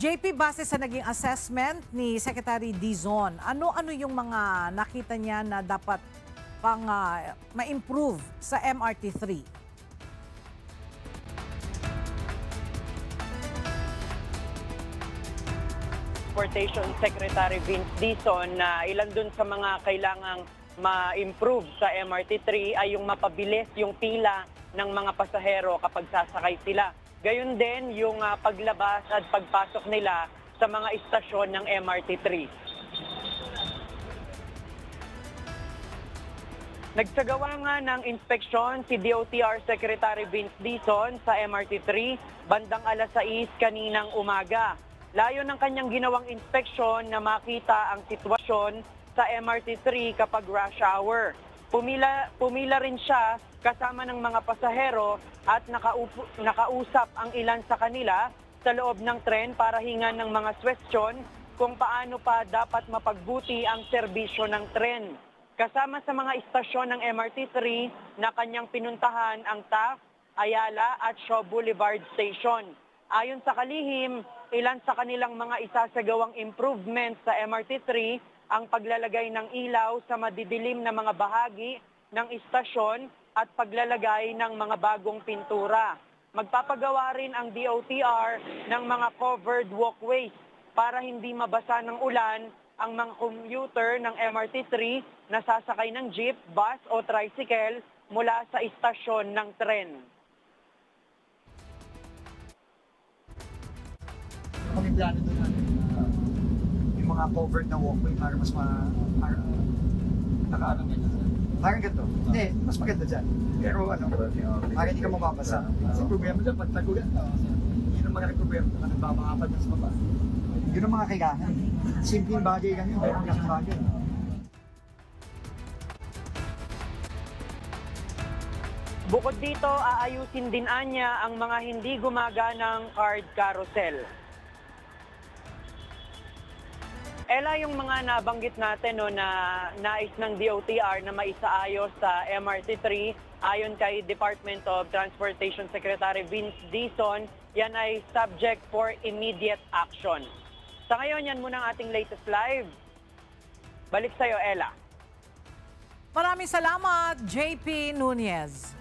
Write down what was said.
JP, base sa naging assessment ni Secretary Dizon, ano-ano yung mga nakita niya na dapat pang ma-improve sa MRT-3? Transportation Secretary Vince Dizon na ilan dun sa mga kailangang ma-improve sa MRT-3 ay yung mapabilis yung pila ng mga pasahero kapag sasakay sila. Gayon din yung paglabas at pagpasok nila sa mga istasyon ng MRT-3. Nagsagawa nga ng inspeksyon si DOTR Secretary Vince Dizon sa MRT-3 bandang alas 6 kaninang umaga. Layo ng kanyang ginawang inspeksyon na makita ang sitwasyon sa MRT-3 kapag rush hour. Pumila rin siya kasama ng mga pasahero at nakausap ang ilan sa kanila sa loob ng tren para hingan ng mga suwestyon kung paano pa dapat mapagbuti ang serbisyo ng tren. Kasama sa mga istasyon ng MRT-3 na kanyang pinuntahan ang Taft, Ayala at Shaw Boulevard Station. Ayon sa kalihim, ilan sa kanilang mga isasagawang improvements sa MRT-3 ang paglalagay ng ilaw sa madidilim na mga bahagi ng istasyon at paglalagay ng mga bagong pintura. Magpapagawa rin ang DOTR ng mga covered walkways para hindi mabasa ng ulan ang mga commuter ng MRT-3 na sasakay ng jeep, bus o tricycle mula sa istasyon ng tren. Kami plano doon natin yung mga covered na walkway para mas nakaano nila. Parang ganito. Hindi, mas maganda dyan. Pero ano, parang hindi ka mababasa. Kasi problema dyan, pag tagulan, yun ang mga problema na nagbabakapad sa baba. Yun ang mga kailangan. Simpleng bagay lang yun, pero ang kasang bagay. Bukod dito, aayusin din anya ang mga hindi gumaganang card carousel. Ela, yung mga nabanggit natin na nais ng DOTR na maisaayos sa MRT-3, ayon kay Department of Transportation Secretary Vince Dizon, yan ay subject for immediate action. Sa ngayon, yan muna ang ating latest live. Balik sa'yo, Ela. Maraming salamat, JP Nunez.